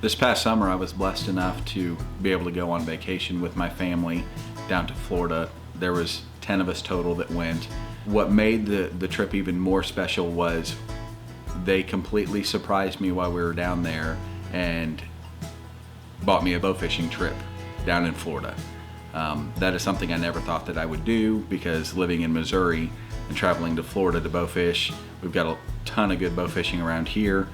This past summer, I was blessed enough to be able to go on vacation with my family down to Florida. There was 10 of us total that went. What made the trip even more special was they completely surprised me while we were down there and bought me a bow fishing trip down in Florida. That is something I never thought that I would do, because living in Missouri and traveling to Florida to bow fish, we've got a ton of good bow fishing around here.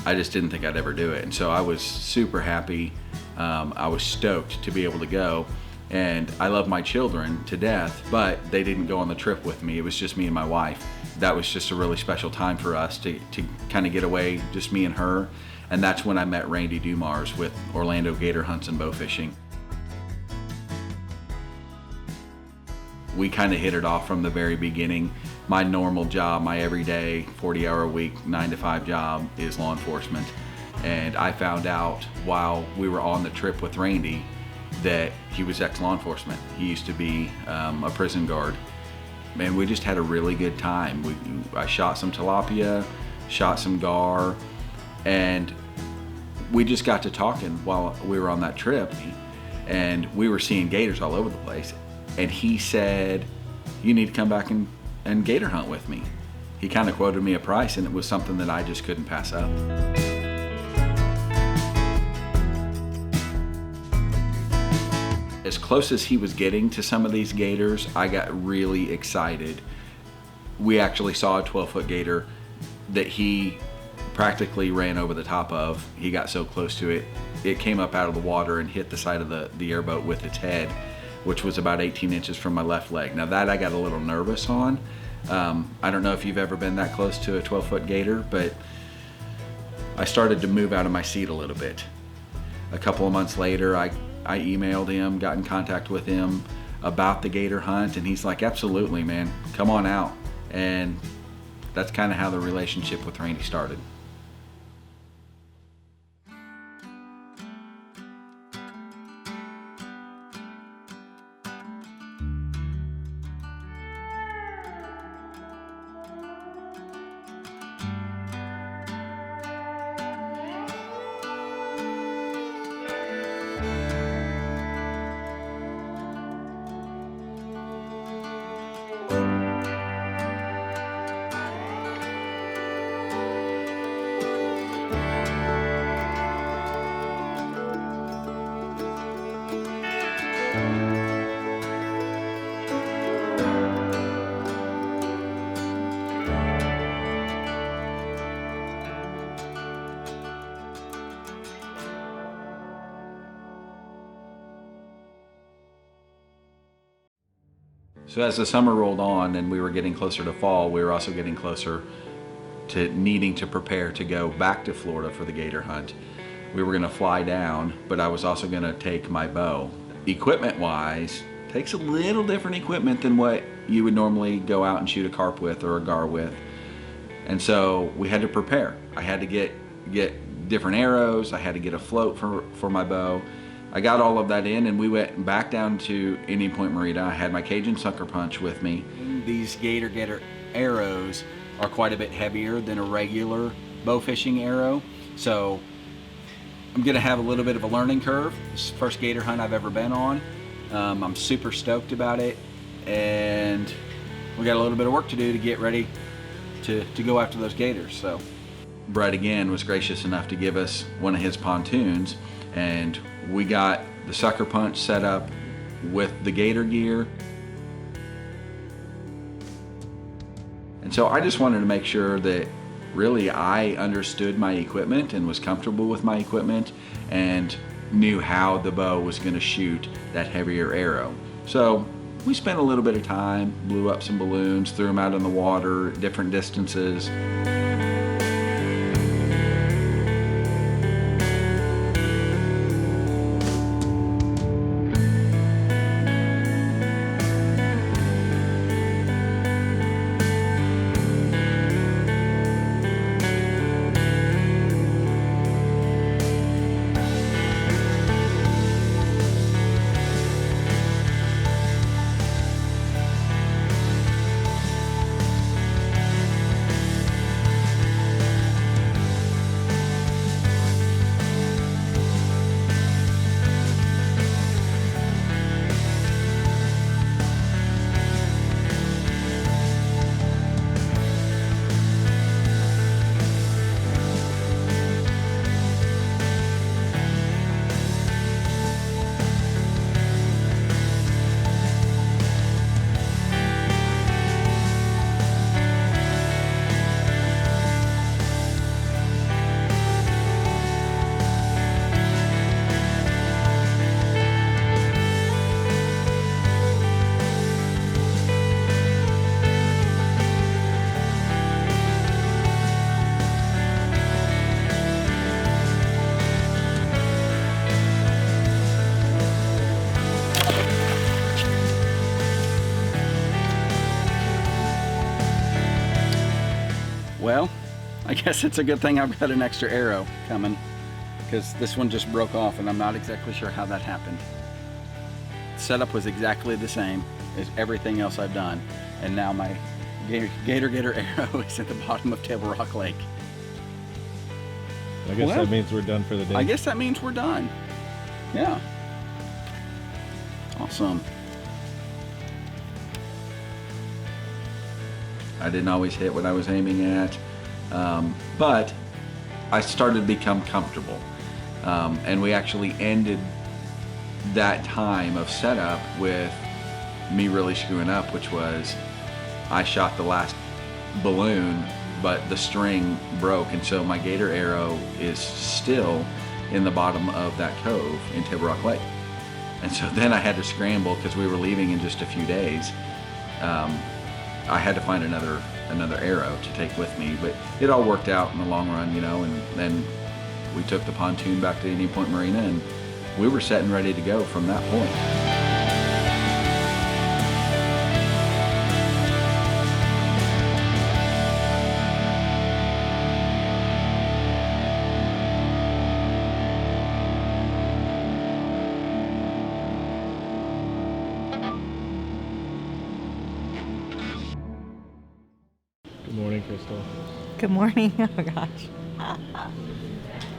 I just didn't think I'd ever do it. And so I was super happy. I was stoked to be able to go. And I love my children to death, but they didn't go on the trip with me. It was just me and my wife. That was just a really special time for us to kind of get away, just me and her. And that's when I met Randy Dumars with Orlando Gator Hunts and Bow Fishing. We kind of hit it off from the very beginning. My normal job, my everyday 40-hour-a-week, 9-to-5 job is law enforcement. And I found out while we were on the trip with Randy that he was ex-law enforcement. He used to be a prison guard. And we just had a really good time. I shot some tilapia, shot some gar, and we just got to talking while we were on that trip. And we were seeing gators all over the place. And he said, "You need to come back and gator hunt with me." He kind of quoted me a price, and it was something that I just couldn't pass up. As close as he was getting to some of these gators, I got really excited. We actually saw a 12-foot gator that he practically ran over the top of. He got so close to it, it came up out of the water and hit the side of the airboat with its head, which was about 18 inches from my left leg. Now that I got a little nervous on. I don't know if you've ever been that close to a 12-foot gator, but I started to move out of my seat a little bit. A couple of months later, I emailed him, got in contact with him about the gator hunt, and he's like, "Absolutely, man, come on out." And that's kind of how the relationship with Randy started. So as the summer rolled on and we were getting closer to fall, we were also getting closer to needing to prepare to go back to Florida for the gator hunt. We were gonna fly down, but I was also gonna take my bow. Equipment-wise, takes a little different equipment than what you would normally go out and shoot a carp with or a gar with. And so we had to prepare. I had to get different arrows, I had to get a float for my bow. I got all of that in, and we went back down to Indian Point Marina. I had my Cajun sucker punch with me. These gator arrows are quite a bit heavier than a regular bow fishing arrow. So I'm gonna have a little bit of a learning curve. This is the first gator hunt I've ever been on. I'm super stoked about it, and we got a little bit of work to do to get ready to go after those gators. So Brett again was gracious enough to give us one of his pontoons, and we got the sucker punch set up with the gator gear. And so I just wanted to make sure that really I understood my equipment and was comfortable with my equipment and knew how the bow was going to shoot that heavier arrow. So we spent a little bit of time, blew up some balloons, threw them out in the water at different distances. Well, I guess it's a good thing I've got an extra arrow coming, because this one just broke off and I'm not exactly sure how that happened. The setup was exactly the same as everything else I've done, and now my gator arrow is at the bottom of Table Rock Lake. I guess that means we're done for the day. I guess that means we're done. Yeah. Awesome. I didn't always hit what I was aiming at, but I started to become comfortable. And we actually ended that time of setup with me really screwing up, which was I shot the last balloon, but the string broke, and so my gator arrow is still in the bottom of that cove in Table Rock Lake. And so then I had to scramble because we were leaving in just a few days. I had to find another arrow to take with me, but it all worked out in the long run, you know, and then we took the pontoon back to Indian Point Marina, and we were set and ready to go from that point. Good morning, Crystal. Good morning. Oh gosh.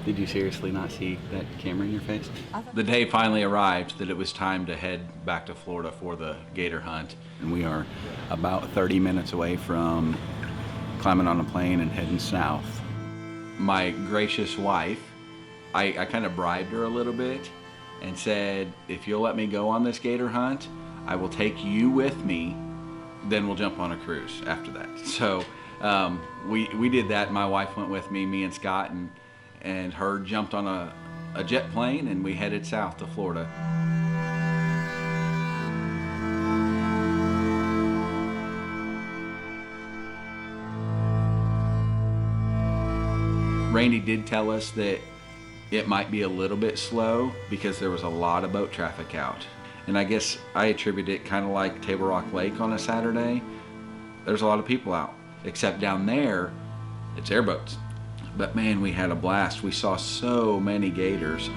Did you seriously not see that camera in your face? The day finally arrived that it was time to head back to Florida for the gator hunt. And we are about 30 minutes away from climbing on a plane and heading south. My gracious wife, I kind of bribed her a little bit and said, if you'll let me go on this gator hunt, I will take you with me, then we'll jump on a cruise after that. So we did that. My wife went with me and Scott and her jumped on a jet plane, and we headed south to Florida. Randy did tell us that it might be a little bit slow because there was a lot of boat traffic out. And I guess I attribute it kind of like Table Rock Lake on a Saturday. There's a lot of people out, except down there, it's airboats. But man, we had a blast. We saw so many gators.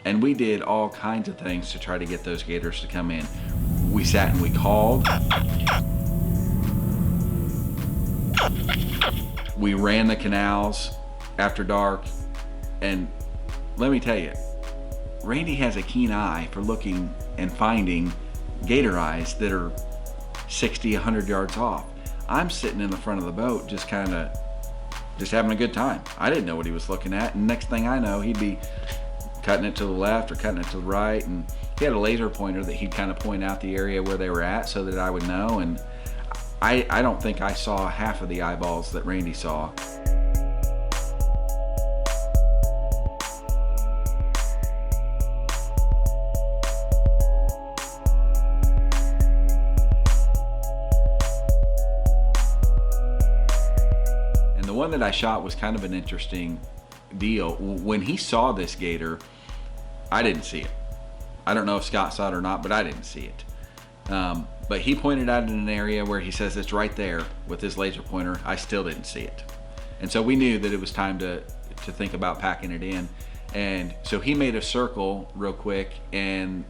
And we did all kinds of things to try to get those gators to come in. We sat and we called. We ran the canals after dark. And let me tell you, Randy has a keen eye for looking and finding gator eyes that are 60, 100 yards off. I'm sitting in the front of the boat just having a good time. I didn't know what he was looking at, and next thing I know, he'd be cutting it to the left or cutting it to the right, and he had a laser pointer that he'd kind of point out the area where they were at so that I would know, and I don't think I saw half of the eyeballs that Randy saw. And the one that I shot was kind of an interesting deal. When he saw this gator, I didn't see it. I don't know if Scott saw it or not, but I didn't see it. But he pointed out in an area where he says it's right there with his laser pointer. I still didn't see it. And so we knew that it was time to think about packing it in. And so he made a circle real quick, and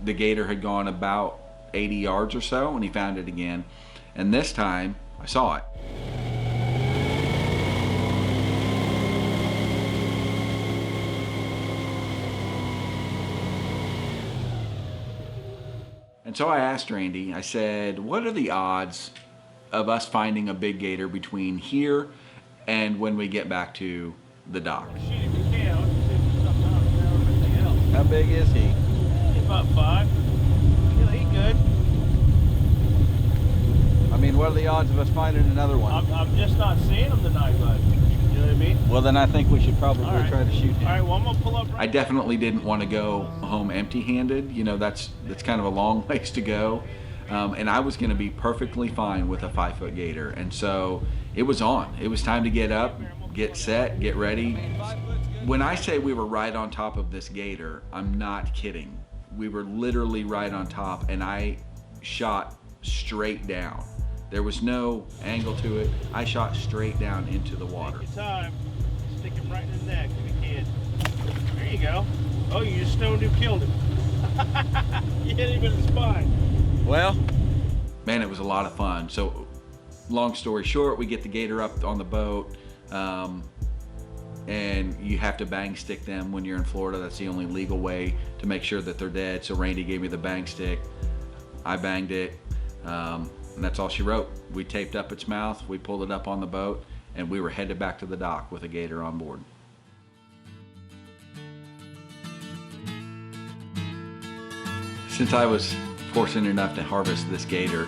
the gator had gone about 80 yards or so, and he found it again. And this time I saw it. And so I asked Randy, I said, what are the odds of us finding a big gator between here and when we get back to the dock? How big is he? About 5. what are the odds of us finding another one? I'm just not seeing them tonight, bud. You know what I mean? Well, then I think we should probably try to shoot him. All right, well, I'm going to pull up. I definitely didn't want to go home empty-handed. You know, that's kind of a long ways to go. And I was going to be perfectly fine with a 5-foot gator. And so it was on. It was time to get up, get set, get ready. When I say we were right on top of this gator, I'm not kidding. We were literally right on top, and I shot straight down. There was no angle to it. I shot straight down into the water. Take your time. Stick him right in the neck if you can. There you go. Oh, you just stoned him, killed him. You hit him in the spine. Well, man, it was a lot of fun. So long story short, we get the gator up on the boat, and you have to bang stick them when you're in Florida. That's the only legal way to make sure that they're dead. So Randy gave me the bang stick. I banged it, and that's all she wrote. We taped up its mouth, we pulled it up on the boat, and we were headed back to the dock with a gator on board. Since I was fortunate enough to harvest this gator,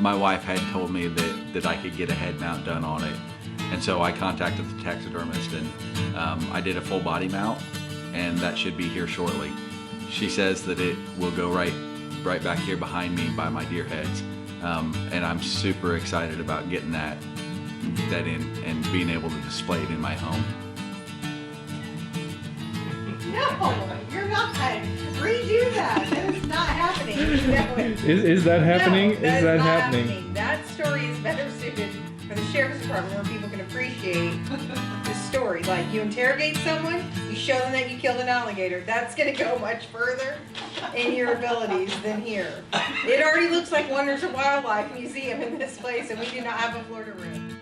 my wife had told me that I could get a head mount done on it. And so I contacted the taxidermist, and I did a full body mount, and that should be here shortly. She says that it will go right back here behind me by my deer heads. And I'm super excited about getting that in and being able to display it in my home. No, you're not. Redo that. That is not happening. Is that happening? No, Is that not happening? That story is better suited for the sheriff's department, where people can appreciate this story. Like, you interrogate someone, you show them that you killed an alligator. That's going to go much further in your abilities than here. It already looks like Wonders of Wildlife Museum in this place, and we do not have a Florida room.